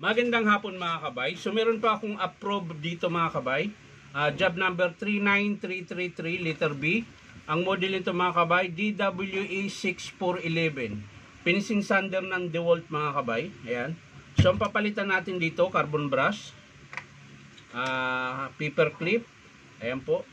Magandang hapon mga kabay. So meron pa akong approve dito mga kabay. Job number 39333 letter B. Ang model nito mga kabay, DWA6411. Finishing sander ng DeWalt mga kabay. Ayan. So ang papalitan natin dito, carbon brush, paper clip, ayan po,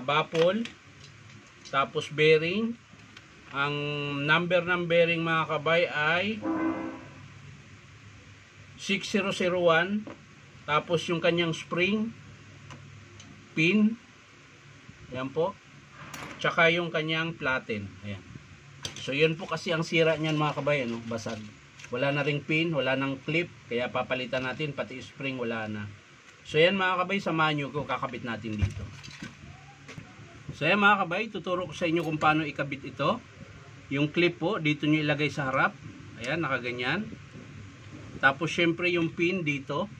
baffle, tapos bearing. Ang number ng bearing mga kabay ay 6001, tapos yung kanyang spring pin, ayan po, tsaka yung kanyang platen, ayan. So yun po kasi ang sira niyan mga kabay, ano, basag, wala na ring pin, wala nang clip, kaya papalitan natin, pati spring wala na. So yan mga kabay, samahan nyo ko, kakabit natin dito. So yan mga kabay, tuturo ko sa inyo kung paano ikabit ito. Yung clip po, dito nyo ilagay sa harap, ayan, nakaganyan. Tapos syempre yung pin dito,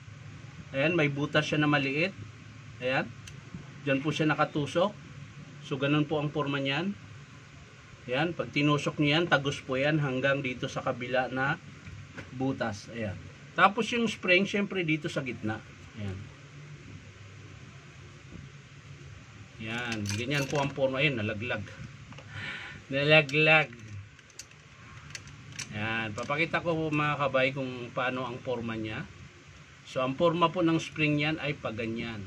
ayan, may butas siya na maliit, ayan, dyan po siya nakatusok. So ganun po ang forma niyan. Ayan, pag tinusok niyo yan, tagos po yan hanggang dito sa kabila na butas, ayan. Tapos yung spring syempre dito sa gitna, ayan. Ayan, ganyan po ang forma. Ayan, nalaglag. Nalaglag. Ayan, papakita ko po mga kabay kung paano ang forma niya. So ang forma po ng spring yan ay paganyan.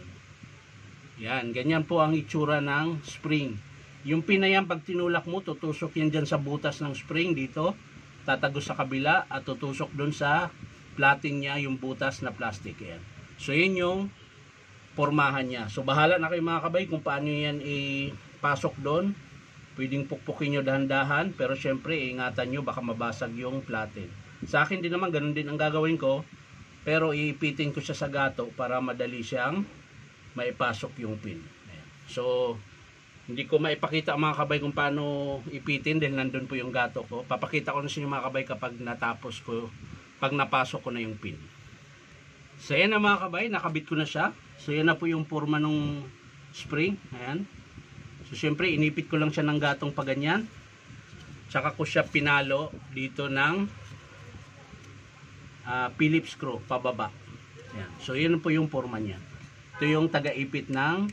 Yan, ganyan po ang itsura ng spring. Yung pin na yan, pag tinulak mo, tutusok yan dyan sa butas ng spring dito, tatagos sa kabila at tutusok dun sa plating niya, yung butas na plastic. Yan. So yun yung formahan niya. So bahala na kayo mga kabay kung paano yan ipasok doon. Pwedeng pukpukin nyo dahan-dahan, pero syempre ingatan nyo baka mabasag yung platen. Sa akin din naman, ganun din ang gagawin ko, pero iipitin ko siya sa gato para madali siyang maipasok yung pin. Ayan. So hindi ko maipakita mga kabay kung paano ipitin dahil nandun po yung gato ko. Papakita ko na sa inyo mga kabay kapag natapos ko, pag napasok ko na yung pin. So yan na mga kabay, nakabit ko na siya. So yan na po yung forma ng spring. Ayan. So syempre inipit ko lang siya ng gatong paganyan. Tsaka ko siya pinalo dito ng Phillips screw pababa. Ayan. So yun po yung forma niya. Ito yung taga-ipit ng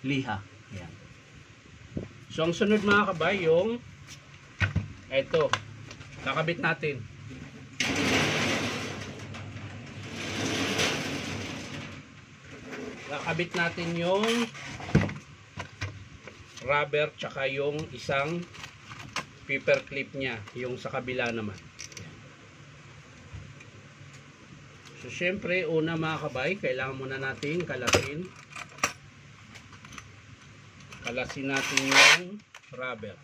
liha. Ayan. So ang sunod mga kabay yung ito. Kakabit natin. Kakabit natin yung rubber tsaka yung isang paper clip niya, yung sa kabila naman. So syempre una mga kabay, kailangan muna natin kalasin natin yung rubber.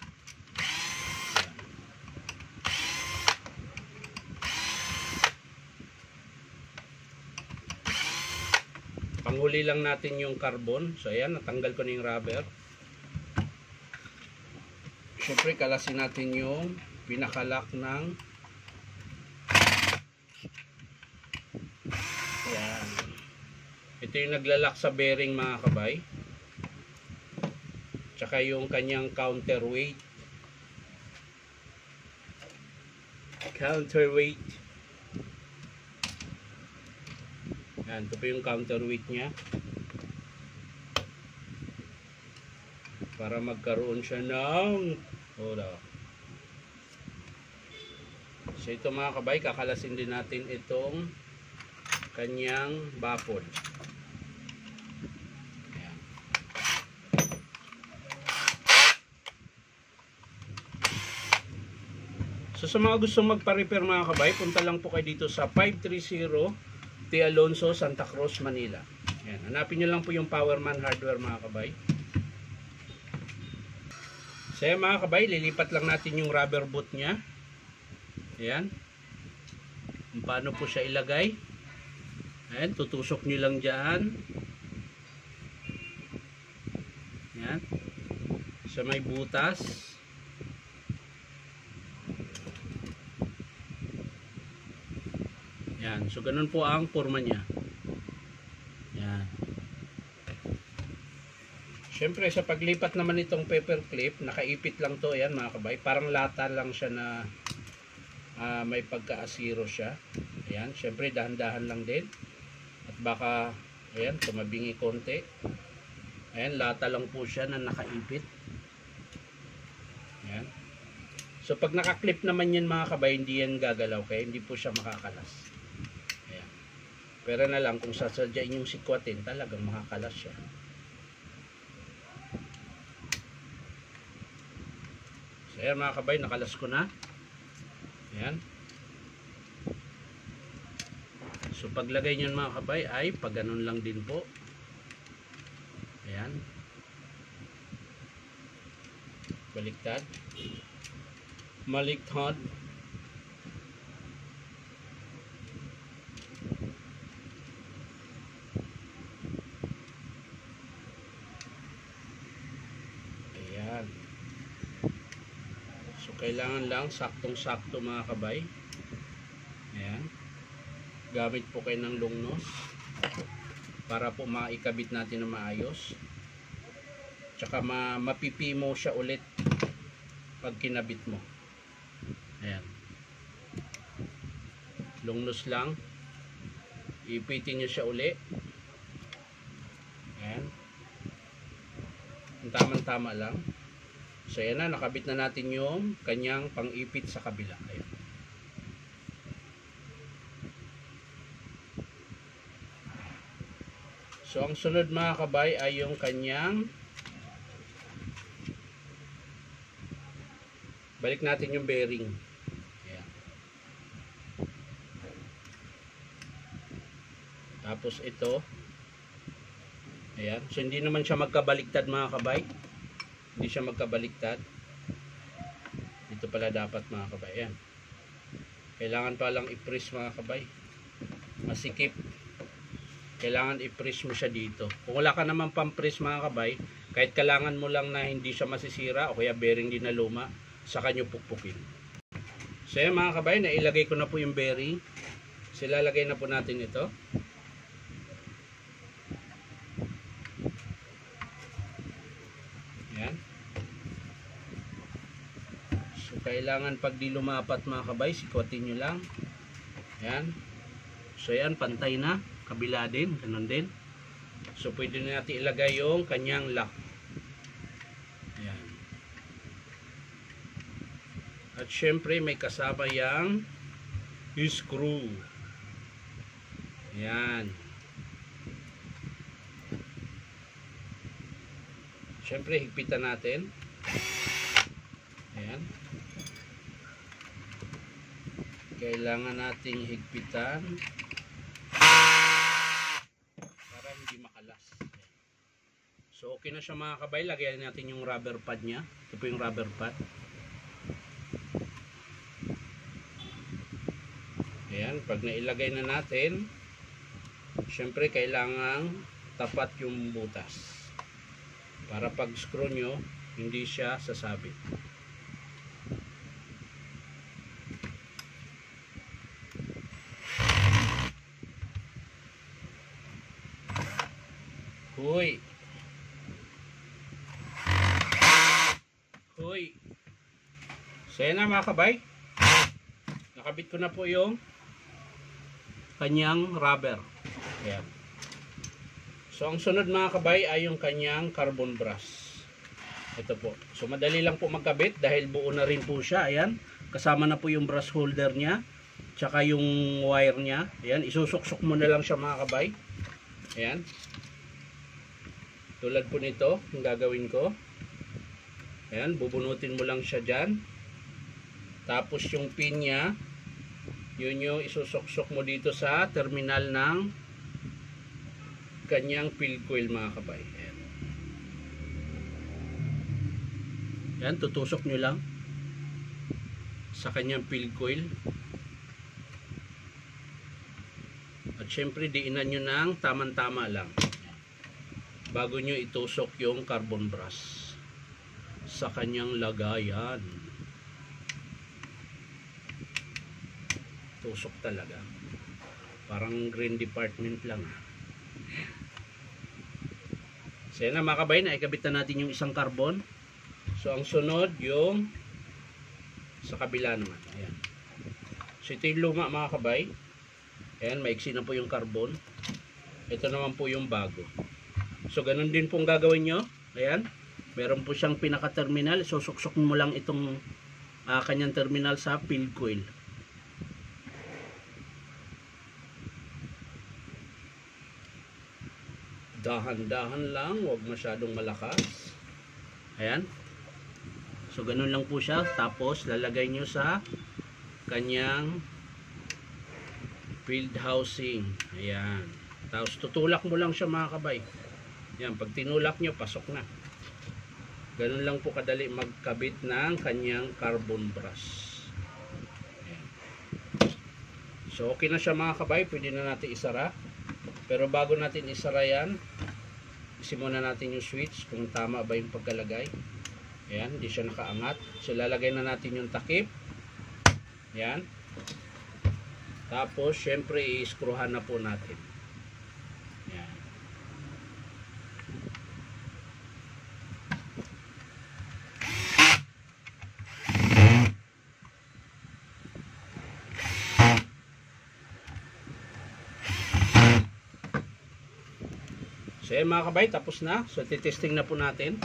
Panghuli lang natin yung carbon. So ayan, natanggal ko na yung rubber. Siyempre, kalasin natin yung pinakalak ng ayan. Ito yung naglalak sa bearing mga kabay. Tsaka yung kanyang counterweight. Counterweight. Ayan, ito po yung counterweight niya. Para magkaroon siya ng so ito mga kabay, kakalasin din natin itong kanyang baffle. Ayan. So sa mga gustong magpa-repair mga kabay, punta lang po kayo dito sa 530 T. Alonso, Santa Cruz, Manila. Ayan. Hanapin nyo lang po yung Powerman Hardware mga kabay. So yan mga kabay, lilipat lang natin yung rubber boot nya. Ayan. Kung paano po siya ilagay. Ayan, tutusok nyo lang dyan. Ayan. Sa may butas. Ayan, so ganun po ang forma nya. Ayan. Siyempre sa paglipat naman itong paper clip, nakaipit lang to, ayan mga kabay. Parang lata lang siya na may pagka-asiro siya. Ayan, syempre dahan-dahan lang din. At baka, ayan, tumabingi konti. Ayan, lata lang po siya na nakaipit. Ayan. So pag nakaklip naman yan mga kabay, hindi yan gagalaw, kaya hindi po siya makakalas. Ayan. Pero na lang, kung sasadyain yung sikwatin, talagang makakalas siya. So ayan mga kabay, nakalas ko na. Ayan. So paglagay nyo mga kabay ay pag ganun lang din po. Ayan. Baliktad. Maliktad. Ayan. So kailangan lang saktong-sakto mga kabay. Ayan. Gamit po kayo ng lungnos para po maikabit natin na maayos. Tsaka mapipimo siya ulit pag kinabit mo. Ayan. Lungnos lang. Ipitin nyo siya uli. Ayan. Tamang-tama lang. So ayan na, nakabit na natin yung kanyang pang-ipit sa kabila. Ayan. So ang sunod mga kabay ay yung kanyang, balik natin yung bearing. Ayan. Tapos ito. Ayan. So hindi naman siya magkabaliktad mga kabay. Hindi siya magkabaliktad. Dito pala dapat mga kabay. Ayan. Kailangan pa lang i-press mga kabay. Masikip. Kailangan i-press mo siya dito. Kung wala ka naman pang-press mga kabay, kahit kailangan mo lang na hindi siya masisira o kaya bearing din na luma, saka nyo pukpukin. So yan mga kabay, nailagay ko na po yung bearing. So ilalagay na po natin ito. Yan. So kailangan pag di lumapat mga kabay, sikwatin nyo lang. Yan. So yan, pantay na. Kabila din, ganun din. So pwede na natin ilagay yung kanyang lock. Ayan. At syempre may kasama yang screw. Ayan. Syempre higpitan natin. Ayan. Kailangan nating higpitan para hindi makalas. So okay na siya mga kabay. Lagyan natin yung rubber pad nya. Ito po yung rubber pad. Ayan, pag nailagay na natin, syempre kailangan tapat yung butas para pag screw nyo hindi siya sasabit. Hoy. Hoy. So yan na mga kabay. Nakabit ko na po yung kanyang rubber. Ayan. So ang sunod mga kabay ay yung kanyang carbon brush. Ito po. So madali lang po magkabit dahil buo na rin po siya. Ayan. Kasama na po yung brush holder nya. Tsaka yung wire nya. Ayan. Isusuksok mo na lang siya mga kabay. Ayan. Tulad po nito, yung gagawin ko. Ayan, bubunutin mo lang siya dyan. Tapos yung pin nya, yun yung isusuksok mo dito sa terminal ng kanyang field coil mga kabay. Ayan. Ayan, tutusok nyo lang sa kanyang field coil. At syempre, diinan nyo ng tamang-tama lang bago nyo itusok yung carbon brush sa kanyang lagayan. Tusok talaga. Parang green department lang. So yan na mga kabay, naikabit na natin yung isang carbon. So ang sunod yung sa kabila naman. Ayan. So ito yung luma mga kabay. Ayan, maiksi na po yung carbon. Ito naman po yung bago. So ganun din pong gagawin nyo. Ayan, meron po siyang pinaka-terminal. Susuksok mo lang itong kanyang terminal sa field coil. Dahan-dahan lang, huwag masyadong malakas. Ayan. So ganun lang po siya. Tapos lalagay nyo sa kanyang field housing. Ayan. Tapos tutulak mo lang siya mga kabay. Ayan, pag tinulak nyo, pasok na. Ganun lang po kadali magkabit ng kanyang carbon brush. Ayan. So okay na siya mga kabay. Pwede na natin isara. Pero bago natin isara yan, isi muna natin yung switch kung tama ba yung pagkalagay. Ayan, hindi siya nakaangat. So lalagay na natin yung takip. Ayan. Tapos syempre i-screwhan na po natin. Ayan. So yan mga kabay, tapos na. So titesting na po natin.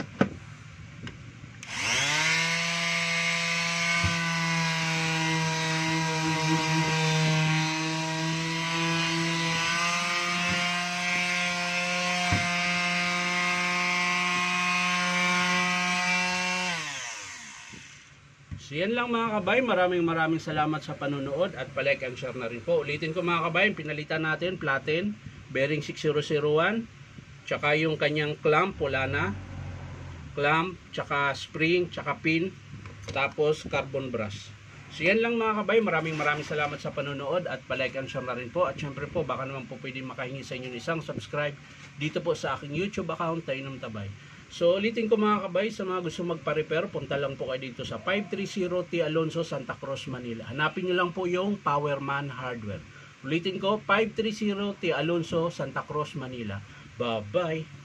So yan lang mga kabay, maraming salamat sa panonood at palike and share na rin po. Ulitin ko mga kabay, pinalitan natin platen, bearing 6001, tsaka yung kanyang clamp, wala na. Clamp, tsaka spring, tsaka pin, tapos carbon brush. So yan lang mga kabay, maraming salamat sa panonood at palike and share na rin po. At syempre po, baka naman po pwede makahingi sa inyo isang subscribe dito po sa aking YouTube account, Tainom Tabay. So ulitin ko mga kabay, sa mga gusto magpa-repair, punta lang po kayo dito sa 530 T. Alonso, Santa Cruz, Manila. Hanapin nyo lang po yung Powerman Hardware. Ulitin ko, 530 T. Alonso, Santa Cruz, Manila. Bye-bye!